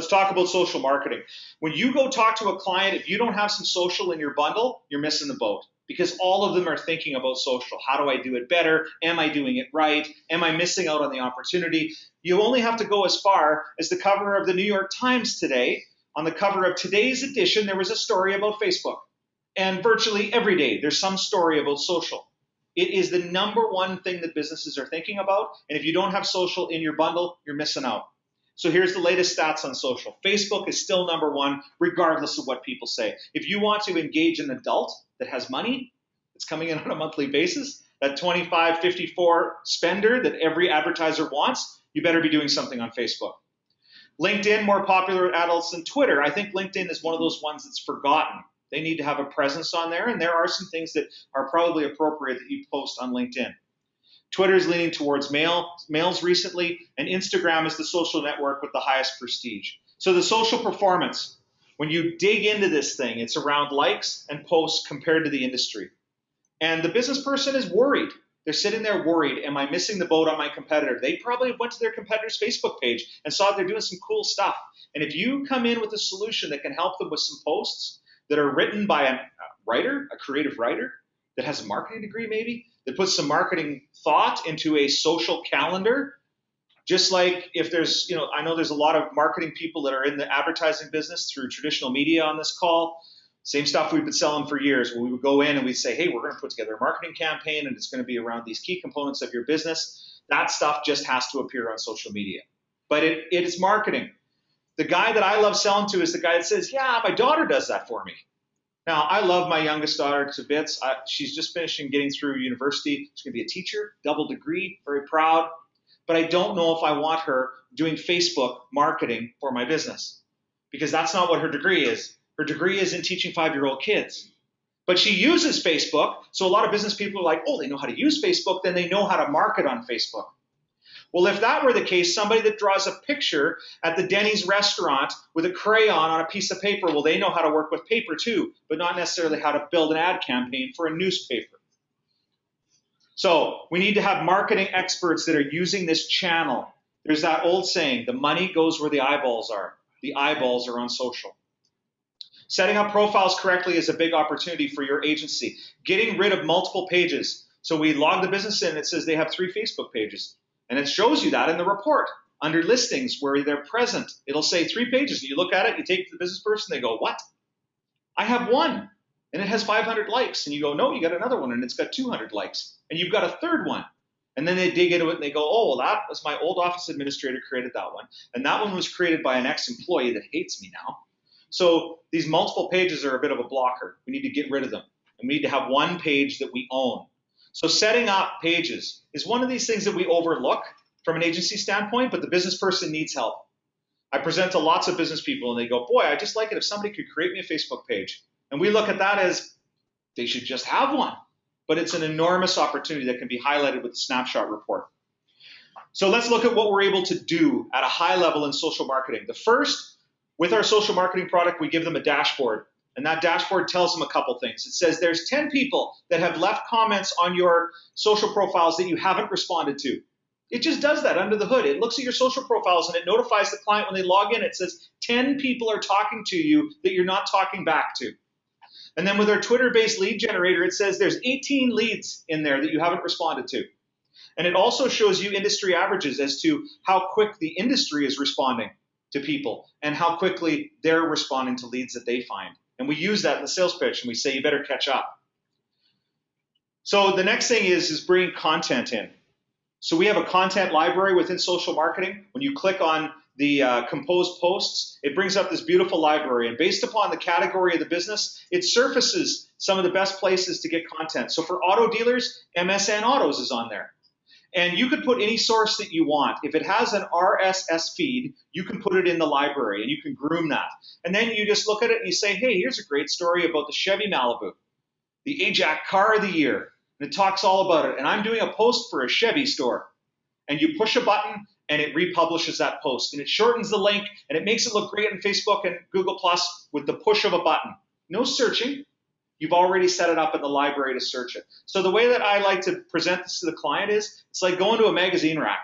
Let's talk about social marketing. When you go talk to a client, if you don't have some social in your bundle, you're missing the boat because all of them are thinking about social. How do I do it better? Am I doing it right? Am I missing out on the opportunity? You only have to go as far as the cover of the New York Times today. On the cover of today's edition, there was a story about Facebook. And virtually every day, there's some story about social. It is the number one thing that businesses are thinking about. And if you don't have social in your bundle, you're missing out. So here's the latest stats on social. Facebook is still number one, regardless of what people say. If you want to engage an adult that has money, that's coming in on a monthly basis, that 25, 54 spender that every advertiser wants, you better be doing something on Facebook. LinkedIn, more popular with adults than Twitter. I think LinkedIn is one of those ones that's forgotten. They need to have a presence on there, and there are some things that are probably appropriate that you post on LinkedIn. Twitter is leaning towards males recently, and Instagram is the social network with the highest prestige. So the social performance, when you dig into this thing, it's around likes and posts compared to the industry. And the business person is worried. They're sitting there worried, am I missing the boat on my competitor? They probably went to their competitor's Facebook page and saw they're doing some cool stuff. And if you come in with a solution that can help them with some posts that are written by a writer, a creative writer, that has a marketing degree maybe, that puts some marketing thought into a social calendar, just like if there's, I know there's a lot of marketing people that are in the advertising business through traditional media on this call. Same stuff we've been selling for years, where we would go in and we'd say, hey, we're going to put together a marketing campaign and it's going to be around these key components of your business. That stuff just has to appear on social media. But it is marketing. The guy that I love selling to is the guy that says, yeah, my daughter does that for me. Now, I love my youngest daughter to bits. She's just finishing getting through university. She's going to be a teacher, double degree, very proud. But I don't know if I want her doing Facebook marketing for my business because that's not what her degree is. Her degree is in teaching 5-year-old kids. But she uses Facebook, so a lot of business people are like, oh, they know how to use Facebook, then they know how to market on Facebook. Well, if that were the case, somebody that draws a picture at the Denny's restaurant with a crayon on a piece of paper, well, they know how to work with paper too, but not necessarily how to build an ad campaign for a newspaper. So we need to have marketing experts that are using this channel. There's that old saying, the money goes where the eyeballs are. The eyeballs are on social. Setting up profiles correctly is a big opportunity for your agency. Getting rid of multiple pages. So we log the business in, it says they have 3 Facebook pages. And it shows you that in the report. Under listings where they're present, it'll say 3 pages. And you look at it, you take it to the business person, they go, what? I have 1. And it has 500 likes. And you go, no, you got another one, and it's got 200 likes. And you've got a third one. And then they dig into it, and they go, oh, well, that was my old office administrator created that one. And that one was created by an ex-employee that hates me now. So these multiple pages are a bit of a blocker. We need to get rid of them. And we need to have one page that we own. So setting up pages is one of these things that we overlook from an agency standpoint, but the business person needs help. I present to lots of business people, and they go, boy, I just like it if somebody could create me a Facebook page. And we look at that as they should just have one. But it's an enormous opportunity that can be highlighted with the snapshot report. So let's look at what we're able to do at a high level in social marketing. The first, with our social marketing product, we give them a dashboard. And that dashboard tells them a couple things. It says there's 10 people that have left comments on your social profiles that you haven't responded to. It just does that under the hood. It looks at your social profiles and it notifies the client when they log in. It says 10 people are talking to you that you're not talking back to. And then with our Twitter-based lead generator, it says there's 18 leads in there that you haven't responded to. And it also shows you industry averages as to how quick the industry is responding to people and how quickly they're responding to leads that they find. And we use that in the sales pitch, and we say, you better catch up. So the next thing is bringing content in. So we have a content library within social marketing. When you click on the composed posts, it brings up this beautiful library. And based upon the category of the business, it surfaces some of the best places to get content. So for auto dealers, MSN Autos is on there. And you could put any source that you want. If it has an RSS feed, you can put it in the library and you can groom that. And then you just look at it and you say, hey, here's a great story about the Chevy Malibu, the Ajax car of the year. And it talks all about it. And I'm doing a post for a Chevy store. And you push a button and it republishes that post. And it shortens the link and it makes it look great on Facebook and Google Plus with the push of a button. No searching. You've already set it up in the library to search it. So the way that I like to present this to the client is, it's like going to a magazine rack.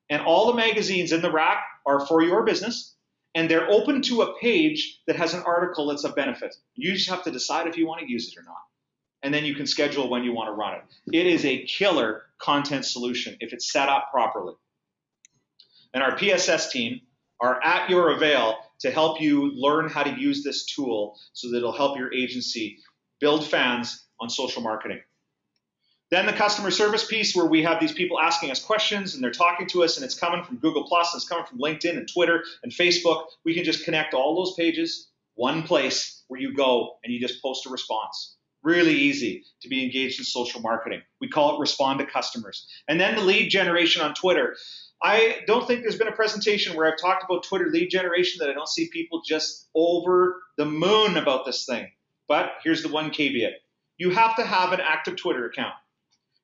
And all the magazines in the rack are for your business. and they're open to a page that has an article that's of benefit. You just have to decide if you want to use it or not. And then you can schedule when you want to run it. It is a killer content solution if it's set up properly. And our PSS team are at your avail to help you learn how to use this tool so that it'll help your agency build fans on social marketing. Then the customer service piece, where we have these people asking us questions and they're talking to us, and it's coming from Google Plus, and it's coming from LinkedIn and Twitter and Facebook. We can just connect all those pages, one place where you go and you just post a response. Really easy to be engaged in social marketing. We call it respond to customers. And then the lead generation on Twitter. I don't think there's been a presentation where I've talked about Twitter lead generation that I don't see people just over the moon about this thing. But here's the one caveat. You have to have an active Twitter account.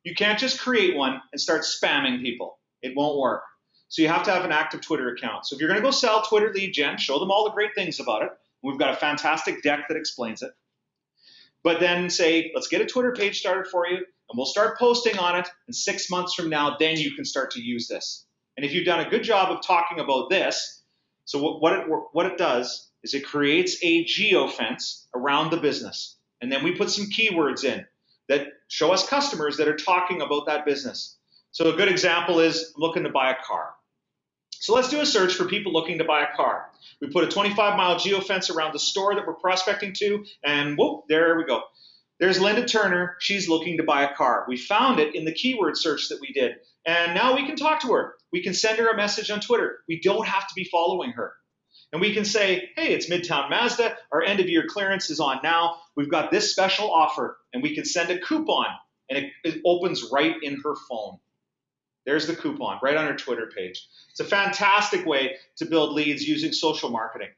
You can't just create one and start spamming people. It won't work. So you have to have an active Twitter account. So if you're going to go sell Twitter lead gen, show them all the great things about it. We've got a fantastic deck that explains it. But then say, let's get a Twitter page started for you, and we'll start posting on it. And 6 months from now, then you can start to use this. And if you've done a good job of talking about this, so what it does is it creates a geofence around the business. And then we put some keywords in that show us customers that are talking about that business. So a good example is looking to buy a car. So let's do a search for people looking to buy a car. We put a 25-mile geofence around the store that we're prospecting to, and whoop, there we go. There's Linda Turner. She's looking to buy a car. We found it in the keyword search that we did, and now we can talk to her. We can send her a message on Twitter. We don't have to be following her. And we can say, hey, it's Midtown Mazda. Our end-of-year clearance is on now. We've got this special offer, and we can send a coupon, and it opens right in her phone. There's the coupon right on her Twitter page. It's a fantastic way to build leads using social marketing.